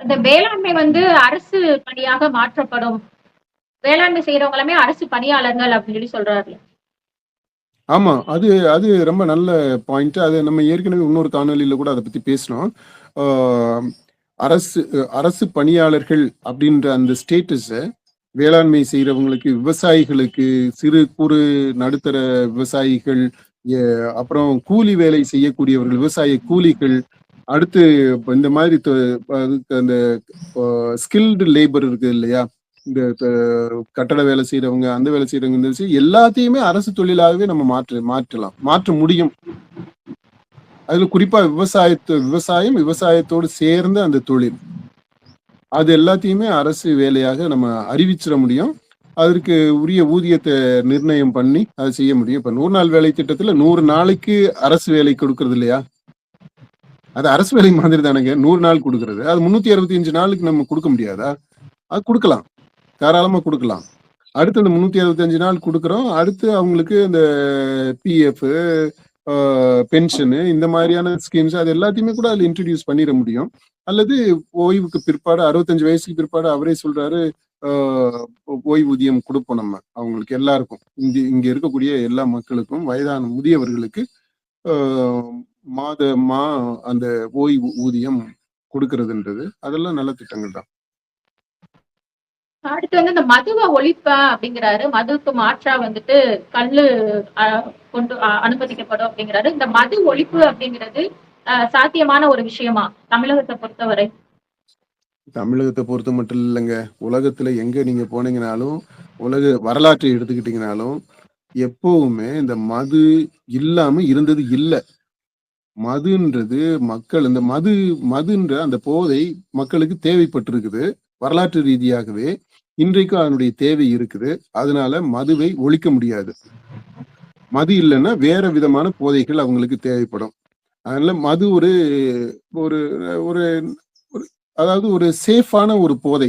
அந்த வேளாண்மை வந்து அரசு பணியாக மாற்றப்படும். வேளாண்மை செய்றவங்க எல்லாமே அரசு பணியாளர்கள் அப்படின்னு சொல்றாரு. ஆமா. அது அது ரொம்ப நல்ல பாயிண்ட். அது நம்ம ஏற்கனவே இன்னொரு காணொளியில கூட அத பத்தி பேசினோம். ஆ அரசு அரசு பணியாளர்கள் அப்படின்ற அந்த ஸ்டேட்டஸ வேளாண்மை செய்றவங்களுக்கு, விவசாயிகளுக்கு, சிறு, குறு, நடுத்தர விவசாயிகள், எ அப்புறம் கூலி வேலை செய்யக்கூடியவர்கள், விவசாய கூலிகள், அடுத்து இப்ப இந்த மாதிரி அதுக்கு அந்த ஸ்கில்டு லேபர் இருக்கு இல்லையா? இந்த கட்டட வேலை செய்றவங்க, அந்த வேலை செய்றவங்க, இந்த விஷயம் எல்லாத்தையுமே அரசு தொழிலாகவே நம்ம மாற்றலாம். மாற்ற முடியும். அதுல குறிப்பா விவசாயம், விவசாயத்தோடு சேர்ந்த அந்த தொழில். அது எல்லாத்தையுமே அரசு வேலையாக நம்ம அறிவிச்சிட முடியும். அதற்கு உரிய ஊதியத்த நிர்ணயம் பண்ணி அத செய்ய முடியும். இப்ப 100 நாள் வேலை திட்டத்துல 100 நாளைக்கு அரசு வேலை கொடுக்கிறது இல்லையா? அது அரசு வேலை மாதிரி தானங்க. 100 நாள் குடுக்குறது. அது 365 நாளுக்கு நம்ம குடுக்க முடியாதா? அது குடுக்கலாம். தாராளமா குடுக்கலாம். அடுத்து அந்த 365 நாள் குடுக்குறோம். அடுத்து அவங்களுக்கு இந்த பிஎஃப், பென்ஷனு இந்த மாதிரியான ஸ்கீம்ஸ் அது எல்லாத்தையுமே கூட அதுல இன்ட்ரோடியூஸ் பண்ணிட முடியும். அல்லது ஓய்வுக்கு பிற்பாடு 65 வயசுக்கு பிற்பாடு அவரே சொல்றாரு, ஓய்வூதியம் குடுப்போம் நம்ம. அவங்களுக்கு எல்லாருக்கும். இங்க இருக்கக்கூடிய எல்லா மக்களுக்கும், வயதான முதியவர்களுக்கு அ மாதமா அந்த ஓய்வு ஊதியம் குடுக்கிறதுன்றது, அதெல்லாம் நல்ல திட்டங்கள் தான். அடுத்து வந்து இந்த மதுவை ஒழிப்பேன் அப்படிங்கிறாரு. மதுவுக்கு மாற்றா வந்துட்டு கல்லு கொண்டு அனுமதிக்கப்படும் அப்படிங்கிறாரு. இந்த மது ஒழிப்பு அப்படிங்கிறது சாத்தியமான ஒரு விஷயமா தமிழகத்தை பொறுத்தவரை? தமிழகத்தை பொறுத்த மட்டும் இல்லைங்க. உலகத்துல எங்க நீங்க போனீங்கனாலும், உலக வரலாற்றை எடுத்துக்கிட்டீங்கனாலும், எப்பவுமே இந்த மது இல்லாம இருந்தது இல்ல. மதுன்றது மக்கள் இந்த மதுன்ற அந்த போதை மக்களுக்கு தேவைப்பட்டிருக்குது. வரலாற்று ரீதியாகவே இன்றைக்கும் அதனுடைய தேவை இருக்குது. அதனால மதுவை ஒழிக்க முடியாது. மது இல்லைன்னா வேற விதமான போதைகள் அவங்களுக்கு தேவைப்படும். அதனால மது ஒரு ஒரு ஒரு அதாவது ஒரு சேஃபான ஒரு போதை.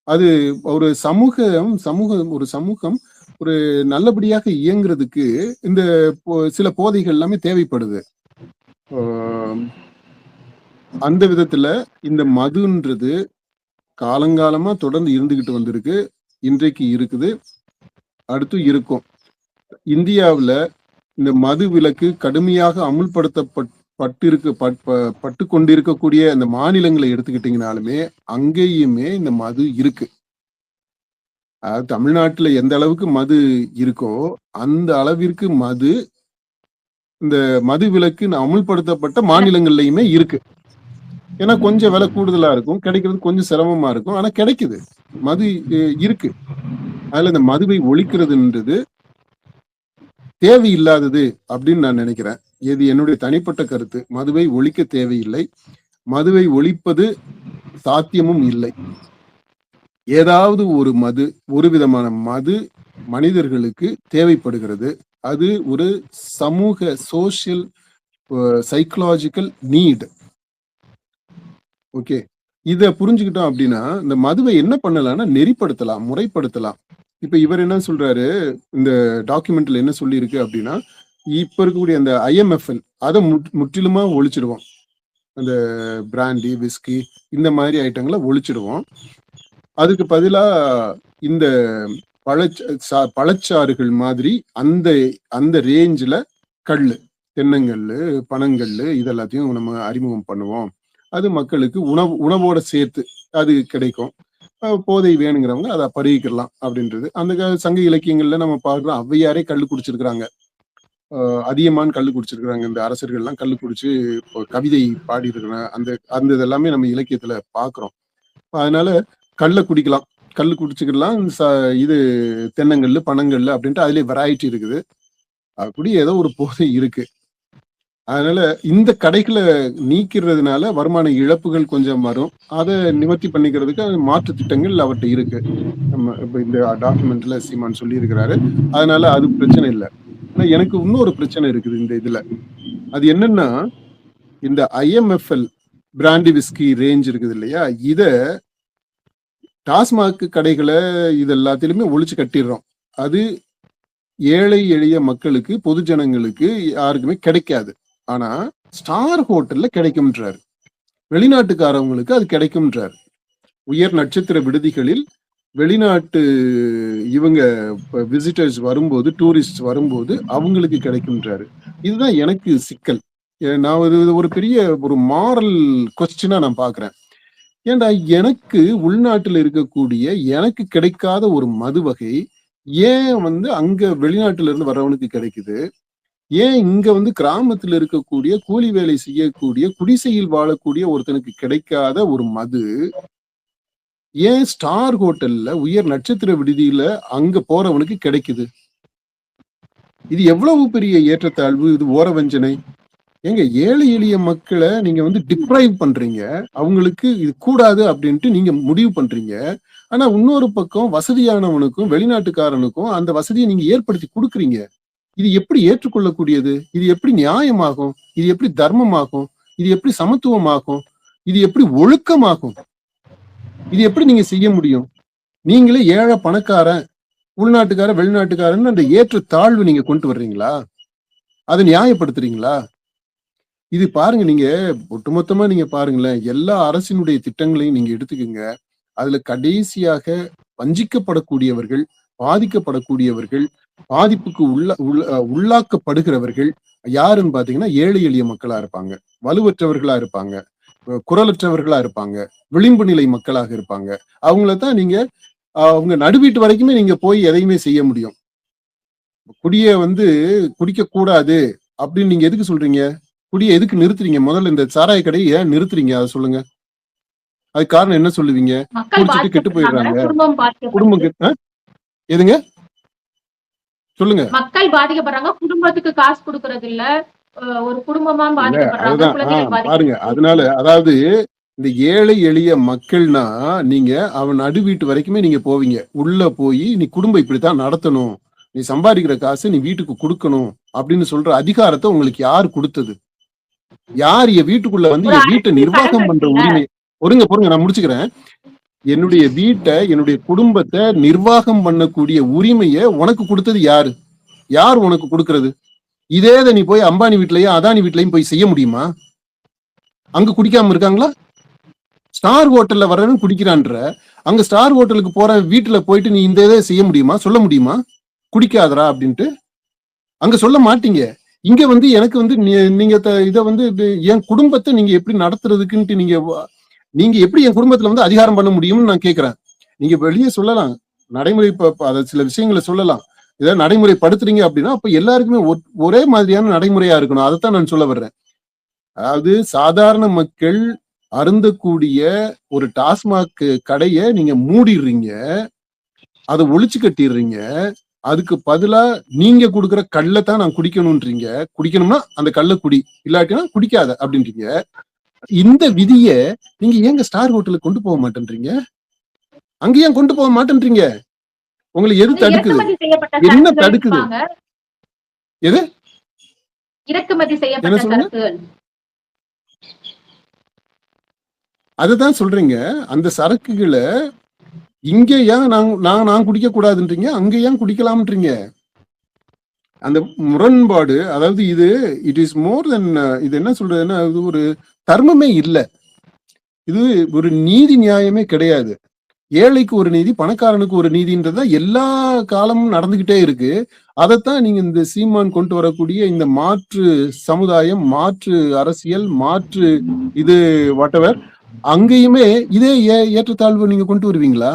அது ஒரு சமூகம் ஒரு நல்லபடியாக இயங்குறதுக்கு இந்த சில போதைகள் எல்லாமே தேவைப்படுது. அந்த விதத்துல இந்த மதுன்றது காலங்காலமா தொடர்ந்து இருந்துகிட்டு வந்திருக்கு. இன்றைக்கு இருக்குது. அடுத்து இருக்கும். இந்தியாவுல இந்த மது விலக்கு கடுமையாக பட்டு கொண்டிருக்கக்கூடிய அந்த மாநிலங்களை எடுத்துக்கிட்டீங்கனாலுமே அங்கேயுமே இந்த மது இருக்கு. தமிழ்நாட்டுல எந்த அளவுக்கு மது இருக்கோ அந்த அளவிற்கு மது இந்த மது விலக்கு அமுல்படுத்தப்பட்ட மாநிலங்கள்லயுமே இருக்கு. ஏன்னா கொஞ்சம் விலை கூடுதலா இருக்கும், கிடைக்கிறது கொஞ்சம் சிரமமா இருக்கும், ஆனா கிடைக்குது. மது இருக்கு. அதுல இந்த மதுவை ஒழிக்கிறதுன்றது தேவையில்லாதது அப்படின்னு நான் நினைக்கிறேன். இது என்னுடைய தனிப்பட்ட கருத்து. மதுவை ஒழிக்க தேவையில்லை. மதுவை ஒழிப்பது சாத்தியமும் இல்லை. ஏதாவது ஒரு விதமான மது மனிதர்களுக்கு தேவைப்படுகிறது. அது ஒரு சமூக சோசியல் சைக்கலாஜிக்கல் நீட். ஓகே, இத புரிஞ்சுக்கிட்டோம் அப்படின்னா இந்த மதுவை என்ன பண்ணலாம்னா நெறிப்படுத்தலாம், முறைப்படுத்தலாம். இப்ப இவர் என்ன சொல்றாரு, இந்த டாக்குமெண்ட்ல என்ன சொல்லி இருக்கு அப்படின்னா, இப்ப இருக்கக்கூடிய அந்த IMFL அதை முற்றிலுமா ஒழிச்சிடுவோம். அந்த பிராண்டி, விஸ்கி இந்த மாதிரி ஐட்டங்களை ஒழிச்சிடுவோம். அதுக்கு பதிலா இந்த பழச்சாறுகள் மாதிரி அந்த ரேஞ்சில் கல்லு, தென்னங்கல்லு, பனங்கல்லு இதெல்லாத்தையும் நம்ம அறிமுகம் பண்ணுவோம். அது மக்களுக்கு உணவோட சேர்த்து அது கிடைக்கும். போதை வேணுங்கிறவங்க அதை பருகிக்கலாம் அப்படின்றது. அந்த சங்க இலக்கியங்கள்ல நம்ம பார்க்கிறோம், ஔவையாரே கல்லு குடிச்சிருக்கிறாங்க, அதியமான் கல்லு குடிச்சிருக்கிறாங்க. இந்த அரசர்கள் எல்லாம் கல்லு குடிச்சு கவிதை பாடி இருக்கிறாங்க. அந்த இதெல்லாமே நம்ம இலக்கியத்துல பாக்குறோம். அதனால கல்லை குடிக்கலாம், கல்லு குடிச்சுக்கலாம். இது தென்னங்கல்லு, பனங்கல்லு அப்படின்ட்டு அதுலயே வெரைட்டி இருக்குது. அப்படி ஏதோ ஒரு போதை இருக்கு. அதனால இந்த கடைகளை நீக்கிறதுனால வருமான இழப்புகள் கொஞ்சம் வரும். அதை நிவர்த்தி பண்ணிக்கிறதுக்கு மாற்று திட்டங்கள் அவர்கிட்ட இருக்கு. நம்ம இப்ப இந்த டாக்குமெண்ட்ல சீமான் சொல்லி இருக்கிறாரு. அதனால அது பிரச்சனை இல்லை. ஆனா எனக்கு இன்னொரு பிரச்சனை இருக்குது இந்த இதுல. அது என்னன்னா, இந்த IMFL பிராண்டி விஸ்கி ரேஞ்ச் இருக்குது இல்லையா, இத டாஸ்மாக் கடைகளை இது எல்லாத்திலுமே ஒழிச்சு கட்டிடுறோம். அது ஏழை எளிய மக்களுக்கு, பொது ஜனங்களுக்கு யாருக்குமே கிடைக்காது. ஆனா ஸ்டார் ஹோட்டல்ல கிடைக்கும்ன்றாரு. வெளிநாட்டுக்காரவங்களுக்கு அது கிடைக்கும்ன்றார். உயர் நட்சத்திர விடுதிகளில் வெளிநாட்டு இவங்க விசிட்டர்ஸ் வரும்போது, டூரிஸ்ட் வரும்போது அவங்களுக்கு கிடைக்கும்ன்றாரு. இதுதான் எனக்கு சிக்கல். நான் ஒரு பெரிய ஒரு மாரல் கொஸ்டினா நான் பார்க்கிறேன். ஏன்டா எனக்கு உள்நாட்டுல இருக்கக்கூடிய எனக்கு கிடைக்காத ஒரு மது வகை ஏன் அங்க வெளிநாட்டுல இருந்து வர்றவனுக்கு கிடைக்குது? ஏன் இங்க கிராமத்துல இருக்கக்கூடிய கூலி வேலை செய்யக்கூடிய குடிசையில் வாழக்கூடிய ஒருத்தனுக்கு கிடைக்காத ஒரு மது ஏன் ஸ்டார் ஹோட்டல்ல உயர் நட்சத்திர விடுதியில அங்க போறவனுக்கு கிடைக்குது? இது எவ்வளவு பெரிய ஏற்றத்தாழ்வு, இது ஓரவஞ்சனை. ஏங்க ஏழை எளிய மக்களை நீங்க டிப்ரைவ் பண்றீங்க. அவங்களுக்கு இது கூடாது அப்படின்ட்டு நீங்க முடிவு பண்றீங்க. ஆனா இன்னொரு பக்கம் வசதியானவனுக்கும் வெளிநாட்டுக்காரனுக்கும் அந்த வசதியை நீங்க ஏற்படுத்தி கொடுக்குறீங்க. இது எப்படி ஏற்றுக்கொள்ளக்கூடியது? இது எப்படி நியாயமாகும்? இது எப்படி தர்மமாகும்? இது எப்படி சமத்துவமாகும்? இது எப்படி ஒழுக்கமாகும்? இது எப்படி நீங்க செய்ய முடியும்? நீங்களே ஏழை பணக்காரன், உள்நாட்டுக்காரன், வெளிநாட்டுக்காரன் அந்த ஏற்ற தாழ்வு நீங்க கொண்டு வர்றீங்களா? அதை நியாயப்படுத்துறீங்களா? இது பாருங்க, நீங்க ஒட்டுமொத்தமா நீங்க பாருங்களேன். எல்லா அரசினுடைய திட்டங்களையும் நீங்க எடுத்துக்கங்க. அதுல கடைசியாக வஞ்சிக்கப்படக்கூடியவர்கள், பாதிக்கப்படக்கூடியவர்கள், பாதிப்புக்கு உள்ளாக்கப்படுகிறவர்கள் யாருன்னு பாத்தீங்கன்னா ஏழை எளிய மக்களா இருப்பாங்க, வலுவற்றவர்களா இருப்பாங்க, குரலற்றவர்களா இருப்பாங்க, விளிம்பு நிலை மக்களாக இருப்பாங்க. அவங்களதான் நீங்க அவங்க நடுவீட்டு வரைக்குமே நீங்க போய் எதையுமே செய்ய முடியும். குடிய குடிக்க கூடாது அப்படின்னு நீங்க எதுக்கு சொல்றீங்க? குடியை எதுக்கு நிறுத்துறீங்க? முதல்ல இந்த சாராய கடையை ஏன் நிறுத்துறீங்க? அதை சொல்லுங்க. அதுக்கு காரணம் என்ன சொல்லுவீங்க? குடிச்சிட்டு கெட்டு போயிடுறாங்க, குடும்பம் எதுங்க சொல்லுங்க. மக்கள் பாதிக்கப்படுறாங்க, குடும்பத்துக்கு காசு கொடுக்கறது இல்ல, ஒரு குடும்பமா பாதிக்கப்படுறாங்க. பாருங்க, அதனால அதாவது இந்த ஏழை எளிய மக்கள்னா நீங்க அவன் நடு வீட்டு வரைக்குமே நீங்க போவீங்க. உள்ள போய் நீ குடும்பம் இப்படித்தான் நடத்தணும், நீ சம்பாதிக்கிற காசு நீ வீட்டுக்கு கொடுக்கணும் அப்படின்னு சொல்ற அதிகாரத்தை உங்களுக்கு யார் கொடுத்தது? யார் என் வீட்டுக்குள்ள என் வீட்டை நிர்வாகம் பண்ற உரிமை? பொறுங்க நான் முடிச்சுக்கிறேன். என்னுடைய வீட்டை, என்னுடைய குடும்பத்தை நிர்வாகம் பண்ணக்கூடிய உரிமையை உனக்கு கொடுத்தது யாரு? யார் உனக்கு கொடுக்கறது? இதே நீ போய் அம்பானி வீட்லயும் அதானி வீட்லயும் போய் செய்ய முடியுமா? அங்க குடிக்காம இருக்காங்களா? ஸ்டார் ஹோட்டல்ல வர்றவன் குடிக்கிறான்ற, அங்க ஸ்டார் ஹோட்டலுக்கு போற வீட்டுல போயிட்டு நீ இந்த இதை செய்ய முடியுமா? சொல்ல முடியுமா குடிக்காதரா அப்படின்ட்டு? அங்க சொல்ல மாட்டீங்க. இங்க எனக்கு நீங்க இதை என் குடும்பத்தை நீங்க எப்படி நடத்துறதுக்குன்ட்டு நீங்க எப்படி என் குடும்பத்துல அதிகாரம் பண்ண முடியும்னு நான் கேட்கிறேன். நீங்க வெளியே சொல்லலாம், நடைமுறை சில விஷயங்களை சொல்லலாம். இதை நடைமுறைப்படுத்துறீங்க அப்படின்னா அப்ப எல்லாருக்குமே ஒரே மாதிரியான நடைமுறையா இருக்கணும். அதைத்தான் நான் சொல்ல வர்றேன். அதாவது சாதாரண மக்கள் அருந்தக்கூடிய ஒரு டாஸ்மாக் கடையை நீங்க மூடிடுறீங்க, அதை ஒழிச்சு கட்டிடுறீங்க. அதுக்கு பதிலா நீங்க கொடுக்குற கள்ளத்தான் நான் குடிக்கணும்ன்றீங்க. குடிக்கணும்னா அந்த கள்ள குடி, இல்லாட்டினா குடிக்காத அப்படின்றீங்க. இந்த விதியை நீங்க ஏங்க ஸ்டார் ஹோட்டலுக்கு கொண்டு போக மாட்டேன்றீங்க? அங்க ஏன் கொண்டு போக மாட்டேன்றீங்க? உங்களை எது தடுக்குது? என்ன தடுக்குது? எது இறக்குமதி செய்யப்பட்ட சரக்குகள்? அதுதான் சொல்றீங்க. அந்த சரக்குகளை இங்க ஏன் நான் குடிக்க கூடாதுன்றீங்க, அங்க ஏன் குடிக்கலாம்ன்றீங்க? அந்த முரண்பாடு, அதாவது இட் இஸ் மோர் தென், இது என்ன சொல்றதுன்னா இது ஒரு தர்மமே இல்லை, இது ஒரு நீதி நியாயமே கிடையாது. ஏழைக்கு ஒரு நீதி, பணக்காரனுக்கு ஒரு நீதின்றதா எல்லா காலமும் நடந்துகிட்டே இருக்கு. அதைத்தான் நீங்க இந்த சீமான் கொண்டு வரக்கூடிய இந்த மாற்று சமுதாயம், மாற்று அரசியல், மாற்று இது வாட்டவர், அங்கேயுமே இதே ஏற்றத்தாழ்வு நீங்க கொண்டு வருவீங்களா?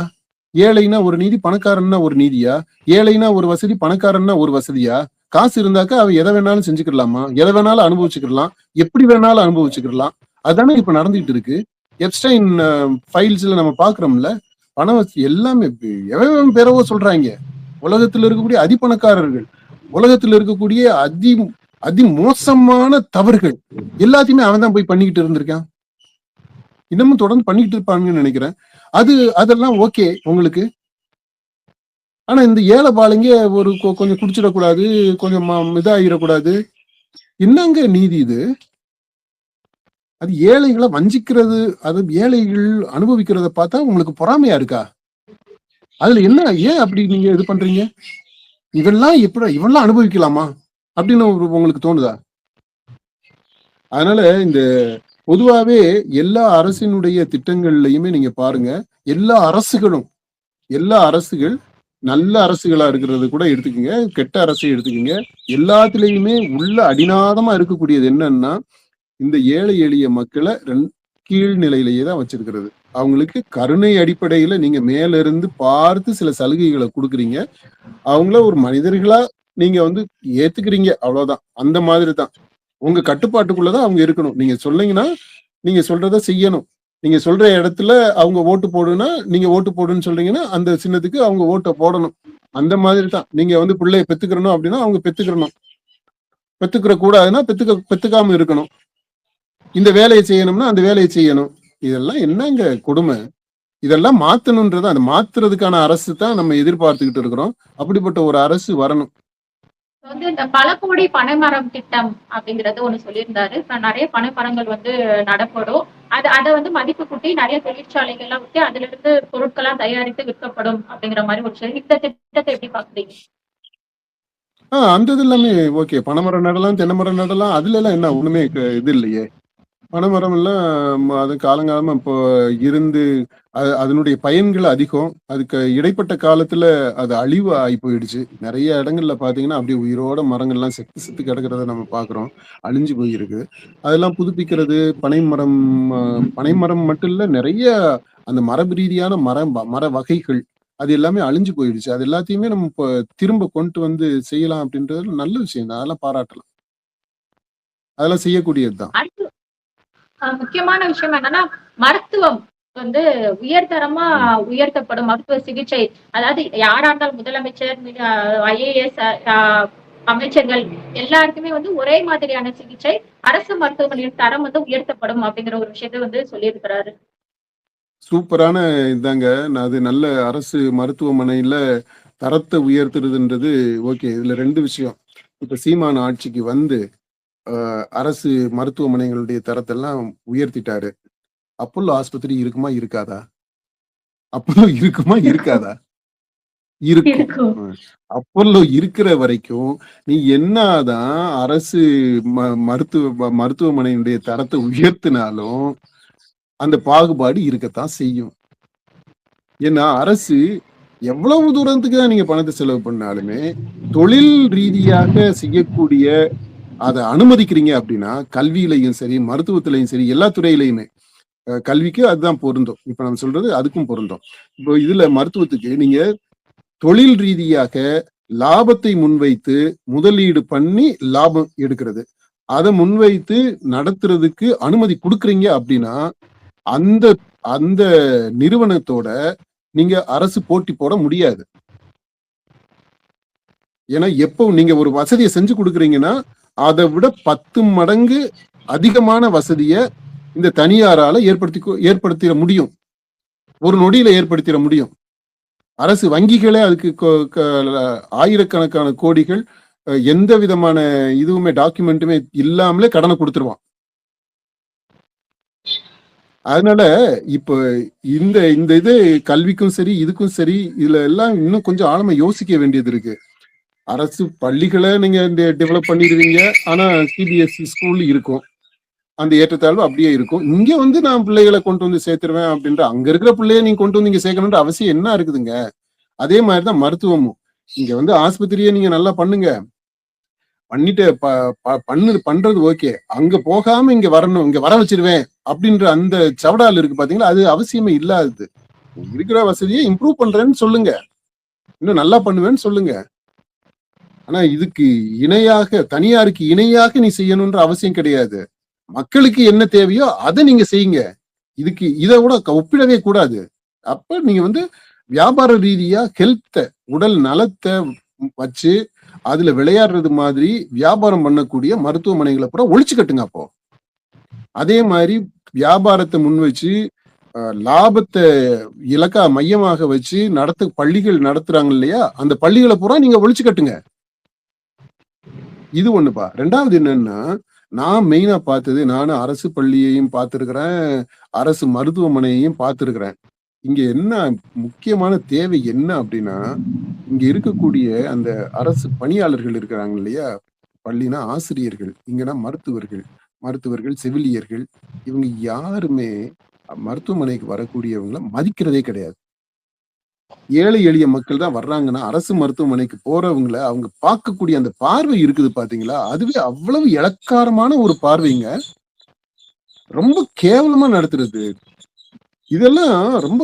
ஏழைனா ஒரு நீதி, பணக்காரன்னா ஒரு நீதியா? ஏழைனா ஒரு வசதி, பணக்காரன்னா ஒரு வசதியா? காசு இருந்தாக்கா அவன் எதை வேணாலும் செஞ்சுக்கலாமா? எதை வேணாலும் அனுபவிச்சுக்கலாம், எப்படி வேணாலும் அனுபவிச்சுக்கலாம். அதுதானே இப்ப நடந்துகிட்டு இருக்கு. எப்ஸ்டைன் ஃபைல்ஸ்ல நம்ம பாக்குறோம்ல, பணம் எல்லாமே எவன் பேரவோ சொல்றாங்க. உலகத்துல இருக்கக்கூடிய அதிபணக்காரர்கள், உலகத்துல இருக்கக்கூடிய அதி மோசமான தவறுகள் எல்லாத்தையுமே அவன் தான் போய் பண்ணிக்கிட்டு இருந்திருக்கான். இன்னமும் தொடர்ந்து பண்ணிக்கிட்டு இருப்பாங்கன்னு நினைக்கிறேன். அதெல்லாம் ஓகே உங்களுக்கு. ஆனா இந்த ஏழை பாளைங்க ஒரு கொஞ்சம் குடிச்சிடக்கூடாது, கொஞ்சம் இதாகிடக்கூடாது, என்னங்க நீதி இது? அது ஏழைகளை வஞ்சிக்கிறது, அது ஏழைகள் அனுபவிக்கிறத பார்த்தா உங்களுக்கு பொறாமையா இருக்கா? அதுல என்ன, ஏன் அப்படி நீங்க இது பண்றீங்க? இவெல்லாம் அனுபவிக்கலாமா அப்படின்னு உங்களுக்கு தோணுதா? அதனால இந்த பொதுவாவே எல்லா அரசினுடைய திட்டங்கள்லயுமே நீங்க பாருங்க, எல்லா அரசுகளும் எல்லா அரசுகள் நல்ல அரசுகளா இருக்கிறது கூட எடுத்துக்கங்க, கெட்ட அரசை எடுத்துக்கங்க. எல்லாத்துலயுமே உள்ள அடிநாதமா இருக்கக்கூடியது என்னன்னா, இந்த ஏழை எளிய மக்கள கீழ் நிலையிலேயே தான் வச்சிருக்கிறது. அவங்களுக்கு கருணை அடிப்படையில நீங்க மேல இருந்து பார்த்து சில சலுகைகள குடுக்குறீங்க. அவங்கள ஒரு மனிதர்களா நீங்க வந்து ஏத்துக்கிறீங்க. அவ்வளவுதான். அந்த மாதிரி தான். உங்க கட்டுப்பாட்டுக்குள்ள தான் அவங்க இருக்கணும். நீங்க சொன்னீங்கன்னா, நீங்க சொல்றத செய்யணும். நீங்க சொல்ற இடத்துல அவங்க ஓட்டு போடுன்னா, நீங்க ஓட்டு போடுன்னு சொல்றீங்கன்னா, அந்த சின்னத்துக்கு அவங்க ஓட்ட போடணும். அந்த மாதிரி தான். நீங்க வந்து பிள்ளைய பெத்துக்கிறணும் அப்படின்னா, அவங்க பெத்துக்கிறணும். பெத்துக்கிற கூடாதுன்னா, பெத்துக்காம இருக்கணும். இந்த வேலைய செய்யணும்னா, அந்த வேலைய செய்யணும். இதெல்லாம் என்னங்க கொடுமை? இதெல்லாம் மாத்தணும்ன்றத அந்த மாத்துறதுக்கான அரசு தான் நம்ம எதிர்பார்த்துக்கிட்டு இருக்கிறோம். அப்படிப்பட்ட ஒரு அரசு வரணும். வந்து இந்த பல கோடி பனைமரம் திட்டம் அப்படிங்கிறது ஒண்ணு சொல்லியிருந்தாரு. இப்ப நிறைய பனைமரங்கள் வந்து நடப்படும். அத வந்து மதிப்பு கூட்டி நிறைய தொழிற்சாலைகள்லாம் விட்டு அதுல இருந்து பொருட்கள்லாம் தயாரித்து விற்கப்படும் அப்படிங்கிற மாதிரி ஒரு சொல்லி இந்த திட்டத்தை எப்படி பாக்குறீங்க? அந்த இது எல்லாமே ஓகே. பனைமரம் நடலாம், தென்னை மரம் நடலாம். அதுலலாம் என்ன ஒண்ணுமே இது இல்லையே! பனைமரம் எல்லாம் அது காலங்காலமா இப்போ இருந்து அதனுடைய பயன்கள் அதிகம். அதுக்கு இடைப்பட்ட காலத்துல அது அழிவு ஆகி போயிடுச்சு. நெறைய இடங்கள்ல பார்த்தீங்கன்னா, அப்படியே உயிரோட மரங்கள்லாம் செத்து செத்து கிடக்கிறத நம்ம பார்க்குறோம். அழிஞ்சு போயிருக்கு. அதெல்லாம் புதுப்பிக்கிறது, பனைமரம் பனைமரம் மட்டும் இல்ல, நெறைய அந்த மரபு ரீதியான மர வகைகள் அது எல்லாமே அழிஞ்சு போயிடுச்சு. அது எல்லாத்தையுமே நம்ம இப்ப திரும்ப கொண்டு வந்து செய்யலாம் அப்படின்றது நல்ல விஷயம் தான். அதெல்லாம் பாராட்டலாம். அதெல்லாம் செய்யக்கூடியது தான். அடுத்து முக்கியமான விஷயம் என்னன்னா மருத்துவம் வந்து உயர்தரமா ம். உயர்த்தப்படும் மருத்துவ சிகிச்சை. அதாவது யாரா இருந்தாலும் முதலமைச்சர், ஐஏஎஸ் அமைச்சர்கள் எல்லாருக்குமே வந்து ஒரே மாதிரியான சிகிச்சை அரசு மருத்துவமனையின் தரம் வந்து உயர்த்தப்படும் அப்படிங்கிற ஒரு விஷயத்தை வந்து சொல்லியிருக்கிறாரு. சூப்பரான இதாங்க. அது நல்ல அரசு மருத்துவமனையில தரத்த உயர்த்துறதுன்றது ஓகே. இதுல 2 விஷயம். இப்ப சீமான் ஆட்சிக்கு வந்து அரசு மருத்துவமனைகளுடைய தரத்தெல்லாம் உயர்த்திட்டாரு. அப்போலோ ஆஸ்பத்திரி இருக்குமா? இருக்காதா? அப்போலோ இருக்குமா? இருக்கும் இருக்காதா? இருக்கும். இருக்கும். ம். அப்போலோ இருக்கிற வரைக்கும், நீ என்னாதான் அரசு மருத்துவமனையினுடைய தரத்த உயர்த்தினாலும், அந்த பாகுபாடு இருக்கத்தான் செய்யும். ஏன்னா, அரசு எவ்வளவு தூரத்துக்கு தான் நீங்க பணத்த செலவு பண்ணாலுமே, தொழில் ரீதியாக செய்யக்கூடிய அத அனுமதிக்கிறீங்க அப்படின்னா, கல்வியிலயும் சரி, மருத்துவத்திலயும் சரி, எல்லா துறையிலயுமே. கல்விக்கு அதுதான் பொருந்தும். இப்ப நம்ம சொல்றது அதுக்கும் பொருந்தும். இப்போ இதுல மருத்துவத்துக்கு நீங்க தொழில் ரீதியாக லாபத்தை முன்வைத்து முதலீடு பண்ணி லாபம் எடுக்கிறது. அத முன்வைத்து நடத்துறதுக்கு அனுமதி குடுக்குறீங்க அப்படின்னா, அந்த அந்த நிறுவனத்தோட நீங்க அரசு போட்டி போட முடியாது. ஏன்னா, எப்போ நீங்க ஒரு வசதிய செஞ்சு குடுக்குறீங்கன்னா, அத விட 10 மடங்கு அதிகமான வசதிய இந்த தனியாரால ஏற்படுத்திற முடியும். ஒரு நொடியில ஏற்படுத்திற முடியும். அரசு வங்கிகளே அதுக்கு ஆயிரக்கணக்கான கோடிகள் எந்த விதமான இதுவுமே டாக்குமெண்ட்டுமே இல்லாமலே கடன குடுத்துருவான். அதனால இப்ப இந்த இந்த இது கல்விக்கும் சரி, இதுக்கும் சரி, இதுல எல்லாம் இன்னும் கொஞ்சம் ஆழமா யோசிக்க வேண்டியது இருக்கு. அரசு பள்ளிகள நீங்க டெவலப் பண்ணிருவீங்க. ஆனா சிபிஎஸ்இ ஸ்கூல் இருக்கும். அந்த ஏற்றத்தாழ்வு அப்படியே இருக்கும். இங்க வந்து நான் பிள்ளைகள கொண்டு வந்து சேர்த்துருவேன் அப்படின்ற அங்க இருக்கிற பிள்ளைய நீங்க கொண்டு வந்து இங்க சேர்க்கணும்ன்ற அவசியம் என்ன இருக்குதுங்க? அதே மாரி தான் மருத்துவமும். இங்க வந்து ஆஸ்பத்திரியே நீங்க நல்லா பண்ணுங்க. பண்ணிட்டு ப ப பண்றது ஓகே. அங்க போகாம இங்க வரணும். இங்க வர வச்சுருவேன் அப்படின்ற அந்த சவடால் இருக்கு பார்த்தீங்களா? அது அவசியமே இல்லாதது. இருக்கிற வசதிய இம்ப்ரூவ் பண்றேன்னு சொல்லுங்க. இன்னும் நல்லா பண்ணுவேன்னு சொல்லுங்க. ஆனா இதுக்கு இணையாக தனியாருக்கு இணையாக நீ செய்யணும்ன்ற அவசியம் கிடையாது. மக்களுக்கு என்ன தேவையோ அத நீங்க செய்யுங்க. இதுக்கு இத விட ஒப்பிடவே கூடாது. அப்ப நீங்க வந்து வியாபார ரீதியா உடல் நலத்த வச்சு, அதுல விளையாடுறது மாதிரி வியாபாரம் பண்ணக்கூடிய மருத்துவமனைகள பூரா ஒழிச்சு கட்டுங்க அப்போ. அதே மாரி வியாபாரத்த முன் வச்சு, லாபத்த இலக்கா மையமாக வச்சு பள்ளிகள் நடத்துறாங்க இல்லையா? அந்த பள்ளிகள பூரா நீங்க ஒழிச்சு கட்டுங்க. இது ஒண்ணுப்பா. 2வது என்னன்னா, நான் மெயினா பார்த்தது நானும் அரசு பள்ளியையும் பார்த்திருக்கிறேன். அரசு மருத்துவமனையையும் பார்த்திருக்கிறேன். இங்க என்ன முக்கியமான தேவை என்ன அப்டின்னா, இங்க இருக்கக்கூடிய அந்த அரசு பணியாளர்கள் இருக்கிறாங்க இல்லையா? பள்ளினா ஆசிரியர்கள், இங்கன்னா மருத்துவர்கள். மருத்துவர்கள், செவிலியர்கள் இவங்க யாருமே மருத்துவமனைக்கு வரக்கூடியவங்கள மதிக்கிறதே கிடையாது. ஏழை எளிய மக்கள் தான் வர்றாங்கன்னா, அரசு மருத்துவமனைக்கு போறவங்கள அவங்க பார்க்கக்கூடிய அந்த பார்வை இருக்குது பார்த்தீங்களா? அதுவே அவ்வளவு இளக்காரமான ஒரு பார்வைங்க. ரொம்ப கேவலமா நடத்துறது. இதெல்லாம் ரொம்ப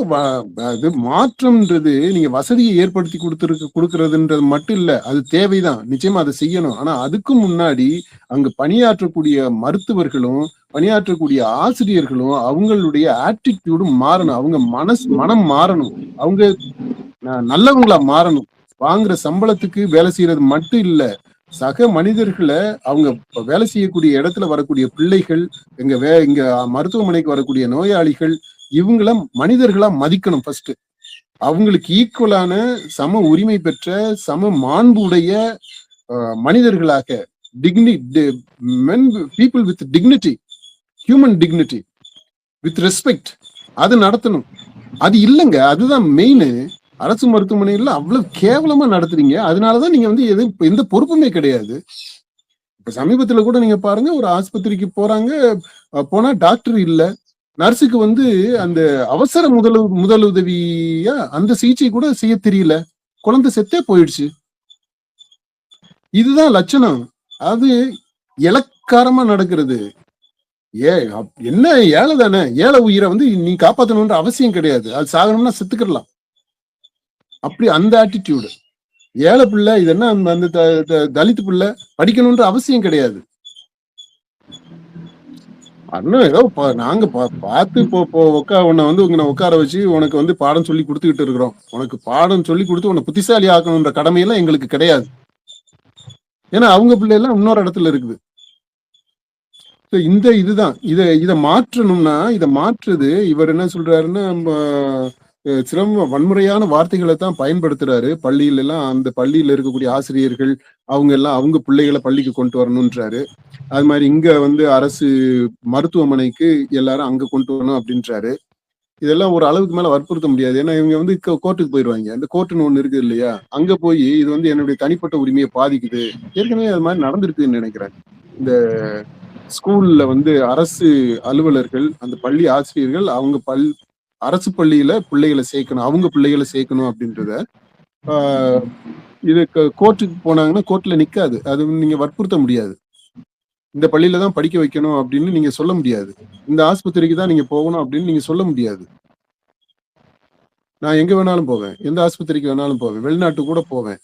அது மாற்றம்ன்றது நீங்க வசதியை ஏற்படுத்தி குடுக்குறதுன்றது மட்டும் இல்ல. அது தேவைதான். நிச்சயமா அத செய்யணும். ஆனா அதுக்கு முன்னாடி அங்க பணியாற்றக்கூடிய மருத்துவர்களும், பணியாற்றக்கூடிய ஆசிரியர்களும் அவங்களுடைய ஆட்டிட்யூடும் மாறணும். அவங்க மனம் மாறணும். அவங்க நல்லவங்களா மாறணும். வாங்குற சம்பளத்துக்கு வேலை செய்யறது மட்டும் இல்ல. சக மனிதர்கள அவங்க வேலை செய்யக்கூடிய இடத்துல வரக்கூடிய பிள்ளைகள், இங்க மருத்துவமனைக்கு வரக்கூடிய நோயாளிகள், இவங்கள மனிதர்களா மதிக்கணும் ஃபர்ஸ்ட். அவங்களுக்கு ஈக்குவலான சம உரிமை பெற்ற, சம மாண்பு உடைய மனிதர்களாக people with dignity, human dignity, with respect அது நடத்தணும். அது இல்லைங்க. அதுதான் மெயின். அரசு மருத்துவமனையில அவ்வளவு கேவலமா நடத்துறீங்க. அதனாலதான் நீங்க வந்து எந்த பொறுப்புமே கிடையாது. இப்ப சமீபத்துல கூட நீங்க பாருங்க, ஒரு ஆஸ்பத்திரிக்கு போறாங்க, போனா டாக்டர் இல்ல, நர்ஸுக்கு வந்து அந்த அவசர முதலுதவியா அந்த சிகிச்சை கூட செய்ய தெரியல, குழந்தை செத்தே போயிடுச்சு. இதுதான் லட்சணம். அது இளக்காரமா நடக்கிறது. என்ன ஏழை தானே, ஏழை உயிரை வந்து நீ காப்பாத்தணும்ன்ற அவசியம் கிடையாது. அது சாகணும்னா செத்துக்கிடலாம். அப்படி அந்த ஆட்டிடியூடு. ஏழை பிள்ளை இது என்ன, அந்த தலித் பிள்ளை படிக்கணும்ன்ற அவசியம் கிடையாது. அண்ணன் ஏதோ நாங்க பார்த்து உன்னை வந்து உங்களை உட்கார வச்சு உனக்கு வந்து பாடம் சொல்லி கொடுத்துக்கிட்டு இருக்கிறோம். உனக்கு பாடம் சொல்லி கொடுத்து உன்னை புத்திசாலி ஆக்கணுன்ற கடமையெல்லாம் எங்களுக்கு கிடையாது. ஏன்னா அவங்க பிள்ளை எல்லாம் இன்னொரு இடத்துல இருக்குது. இதுதான் இதை மாற்றணும்னா, இதை மாற்றுது. இவர் என்ன சொல்றாருன்னா, வன்முறையான வார்த்தைகளை தான் பயன்படுத்துறாரு. பள்ளியில எல்லாம் அந்த பள்ளியில இருக்கக்கூடிய ஆசிரியர்கள் அவங்க பிள்ளைகளை பள்ளிக்கு கொண்டு வரணும்ன்றாரு. அது மாதிரி இங்க வந்து அரசு மருத்துவமனைக்கு எல்லாரும் அங்க கொண்டு வரணும் அப்படின்றாரு. இதெல்லாம் ஒரு அளவுக்கு மேல வற்புறுத்த முடியாது. ஏன்னா இவங்க வந்து கோர்ட்டுக்கு போயிடுவாங்க. இந்த கோர்ட்டுன்னு ஒண்ணு இருக்குது இல்லையா, அங்க போய் இது வந்து என்னுடைய தனிப்பட்ட உரிமையை பாதிக்குது. ஏற்கனவே அது மாதிரி நடந்திருக்குன்னு நினைக்கிறேன். இந்த ஸ்கூல்ல வந்து அரசு அலுவலர்கள், அந்த பள்ளி ஆசிரியர்கள் அவங்க அரசு பள்ளியில பிள்ளைகளை சேர்க்கணும், அவங்க பிள்ளைகளை சேர்க்கணும் அப்படின்றத இது கோர்ட்டுக்கு போனாங்கன்னா கோர்ட்ல நிக்காது. அது நீங்க வற்புறுத்த முடியாது. இந்த பள்ளியில தான் படிக்க வைக்கணும் அப்படின்னு நீங்க சொல்ல முடியாது. இந்த ஆஸ்பத்திரிக்கு தான் நீங்க போகணும் அப்படின்னு நீங்க சொல்ல முடியாது. நான் எங்க வேணாலும் போவேன், எந்த ஆஸ்பத்திரிக்கு வேணாலும் போவேன், வெளிநாட்டு கூட போவேன்.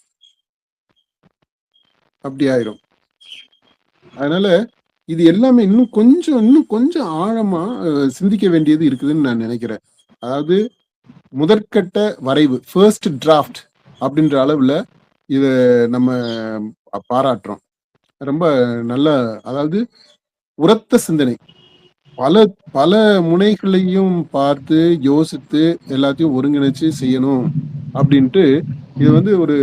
அப்படி ஆயிரும். அதனால இது எல்லாமே இன்னும் கொஞ்சம் ஆழமா சிந்திக்க வேண்டியது இருக்குதுன்னு நான் நினைக்கிறேன். அதாவது முதற்கட்ட வரைவு, ஃபர்ஸ்ட் டிராஃப்ட் அப்படின்ற அளவுல இத நம்ம பாராட்டுறோம். ரொம்ப நல்ல, அதாவது உரத்த சிந்தனை, பல முனைகளையும் பார்த்து யோசித்து எல்லாத்தையும் ஒருங்கிணைச்சு செய்யணும் அப்படின்ட்டு. இது வந்து ஒரு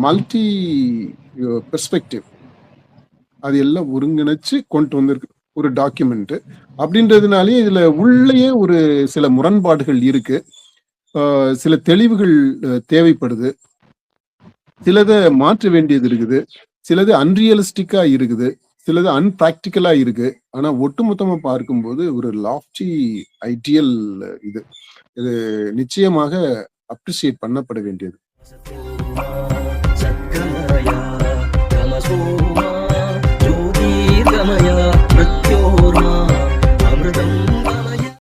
மல்டி பெர்ஸ்பெக்டிவ், அது எல்லாம் ஒருங்கிணைச்சு கொண்டு வந்திருக்கு ஒரு டாக்குமெண்ட் அப்படின்றதுனாலே இதுல உள்ளேயே ஒரு சில முரண்பாடுகள் இருக்கு. சில தெளிவுகள் தேவைப்படுது. சிலதை மாற்ற வேண்டியது இருக்குது. சிலது அன்ரியலிஸ்டிக்கா இருக்குது. சிலது அன்பிராக்டிக்கலா இருக்கு. ஆனா ஒட்டுமொத்தமா பார்க்கும்போது ஒரு லாஃப்டி ஐடியல் இது நிச்சயமாக அப்ரிசியேட் பண்ணப்பட வேண்டியது. மృత్యోర్మా అమృతం